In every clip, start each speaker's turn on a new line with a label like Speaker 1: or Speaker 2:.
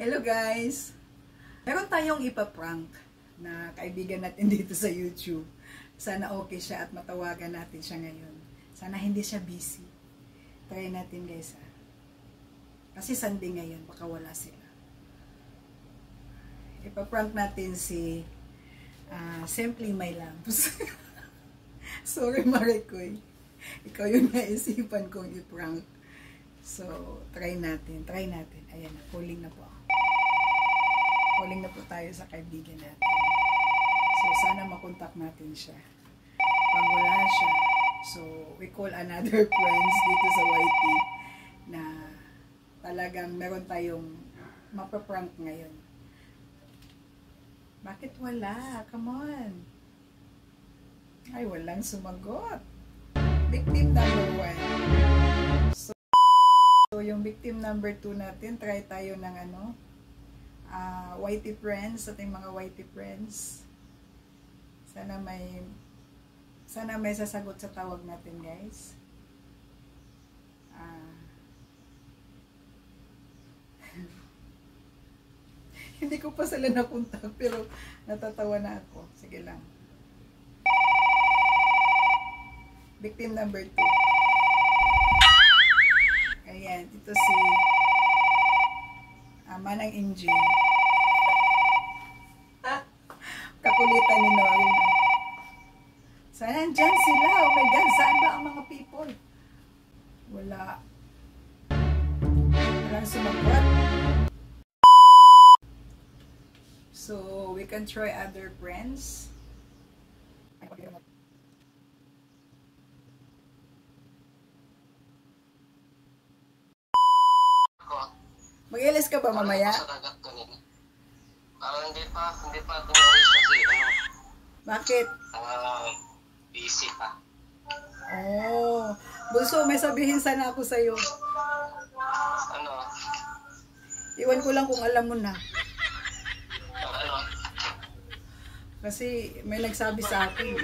Speaker 1: Hello guys! Meron tayong ipaprank na kaibigan natin dito sa YouTube. Sana okay siya at matawagan natin siya ngayon. Sana hindi siya busy. Try natin guys ha. Kasi Sunday ngayon, baka wala sila. Ipaprank natin si Simply My Loves. Sorry Maricoy. Ikaw yung naisipan kong iprank. So, try natin. Ayan na, calling na po ako. Calling na po tayo sa kaibigan natin. So, sana makontak natin siya. Pag wala siya, so, we call another friends dito sa YT na talagang meron tayong mapaprank ngayon. Bakit wala? Come on. Ay, walang sumagot. Victim number 1. So, yung victim number 2 natin, try tayo ng YT friends, ating mga YT friends. Sana may sasagot sa tawag natin, guys. Hindi ko pa sila napunta, pero natatawa na ako. Sige lang. Victim number 2. Ayan, ito si Manang NG. Kakulitan ni Norin. Sana nandyan sila. Oh my God, saan ba ang mga people? Wala. Walang sumagot. So, we can try other friends. Mag-ilis ka ba mamaya?
Speaker 2: Hindi pa tumaris kasi
Speaker 1: Bakit?
Speaker 2: busy pa.
Speaker 1: Oh, Bunso, may sabihin sana ako sa'yo.
Speaker 2: Ano?
Speaker 1: Iwan ko lang kung alam mo na.
Speaker 2: Ano?
Speaker 1: Kasi may nagsabi sa akin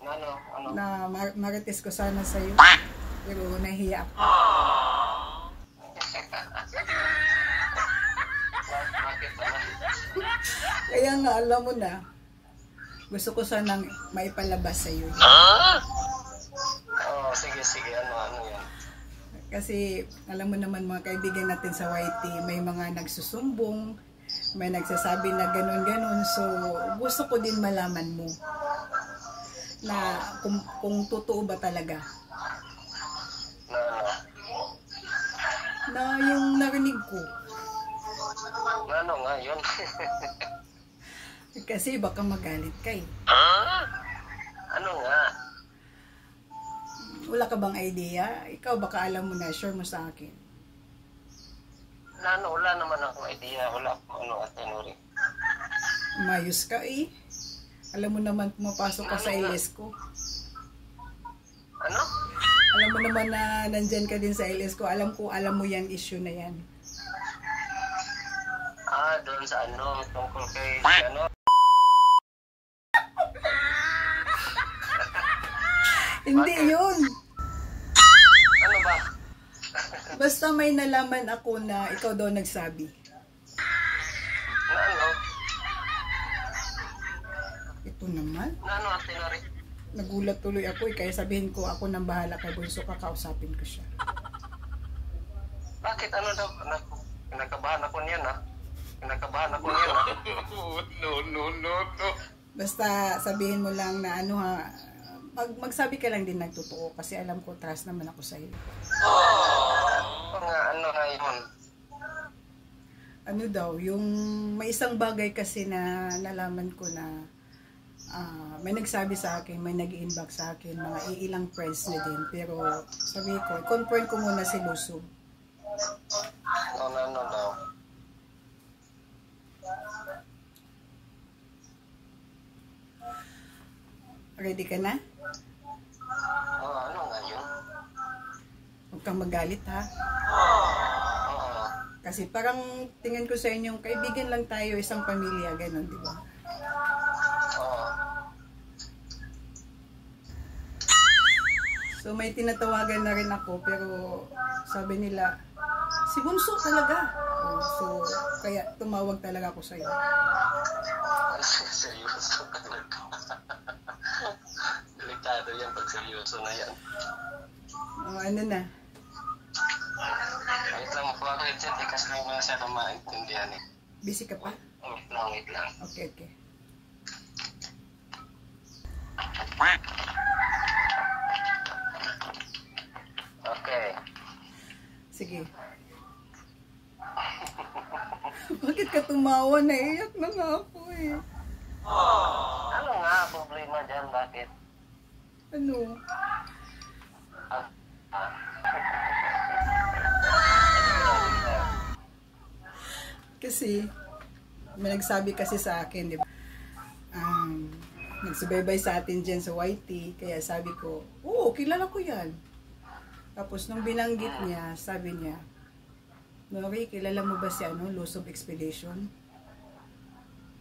Speaker 2: Ano?
Speaker 1: na marites ko sana sa'yo. Pero nahiya ako. Kaya nga, alam mo na, gusto ko sanang maipalabas sa'yo.
Speaker 2: Sige. Ano yan?
Speaker 1: Kasi, alam mo naman mga kaibigan natin sa YT, may mga nagsusumbong, may nagsasabi na ganun-ganun. So, gusto ko din malaman mo na kung totoo ba talaga. Na yung narinig ko.
Speaker 2: Ano nga yun?
Speaker 1: Kasi baka magalit ka eh.
Speaker 2: Ano nga?
Speaker 1: Wala ka bang idea? Ikaw baka alam mo na, share mo sa akin.
Speaker 2: Wala naman akong idea. Wala akong atinuri.
Speaker 1: Umayos ka eh. Alam mo naman pumapasok ka sa LS ko.
Speaker 2: Ano?
Speaker 1: Alam mo naman na nandyan ka din sa LS ko. Alam mo yan, issue na yan.
Speaker 2: Doon sa tungkol kay
Speaker 1: Hindi yun.
Speaker 2: Ano ba?
Speaker 1: Basta may nalaman ako na ikaw daw nagsabi.
Speaker 2: Ano?
Speaker 1: Ito naman.
Speaker 2: Atinuri?
Speaker 1: Nagulat tuloy ako eh. Kaya sabihin ko ako nang bahala kay Bunso, kakausapin ko siya.
Speaker 2: Bakit daw? Kinakabahan ako niyan No.
Speaker 1: Basta sabihin mo lang na magsabi ka lang din nagtotoo kasi alam ko trust naman ako sa iyo.
Speaker 2: Ano nga yun?
Speaker 1: Ano daw, yung may isang bagay kasi na nalaman ko na may nagsabi sa akin, may nag-inbox sa akin, mga ilang friends na din, pero sabi ko, confirm ko muna si Luso.
Speaker 2: Ano daw?
Speaker 1: Ready ka na?
Speaker 2: Ano nga yun?
Speaker 1: Huwag kang magalit ha. Kasi parang tingin ko sa inyong kaibigan lang tayo, isang pamilya, ganun, di ba? So may tinatawagan na rin ako, pero sabi nila Si Bunso talaga. Oh, so, kaya tumawag talaga ako sa'yo.
Speaker 2: Seryoso talaga. Delikado yan pag seryoso na yan.
Speaker 1: Oh, ano na?
Speaker 2: Wait lang, makuha ko headset eh, kasi lang siya na maintindihan eh.
Speaker 1: Busy ka pa?
Speaker 2: Wait lang.
Speaker 1: Okay, okay.
Speaker 2: Okay.
Speaker 1: Sige. Bakit ka tumawa? Naiyak na nga ako eh.
Speaker 2: Ano nga problema dyan? Bakit?
Speaker 1: Ano?
Speaker 2: Ah, ah.
Speaker 1: Kasi, may nagsabi kasi sa akin, di ba? Nagsubaybay sa atin dyan sa YT, kaya sabi ko, oo, kilala ko yan. Tapos, nung binanggit niya, sabi niya, Nori, kilala mo ba si Lusob Expedition?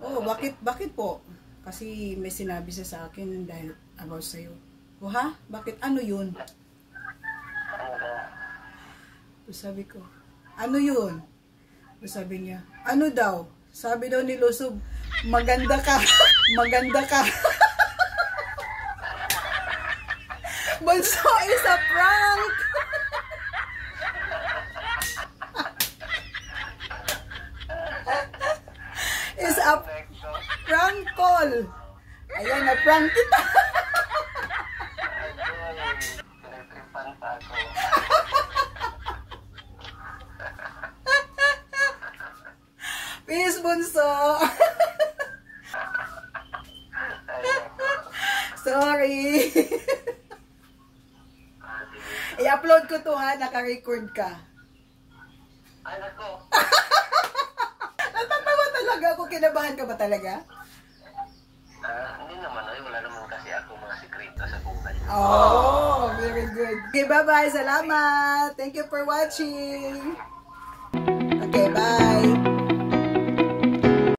Speaker 1: Oo, bakit po? Kasi may sinabi siya sa akin dahil about sa'yo. O ha? Bakit? Ano yun? So, sabi ko, ano yun? So, sabi niya, ano daw? Sabi daw ni Lusob, maganda ka. Maganda ka. Bunso is a prank. Is a prank call. Ayan, na-prank kita.
Speaker 2: Pinitripan pa ako.
Speaker 1: Peace, Bunso. Sorry. I-upload ko to ha, naka-record ka.
Speaker 2: Ay, nako.
Speaker 1: Natatawa talaga ako, kinabahan ka ba talaga?
Speaker 2: Hindi naman, wala naman kasi ako mga sikreto sa buhay.
Speaker 1: Oh, very good. Okay, bye-bye. Salamat. Thank you for watching. Okay, bye.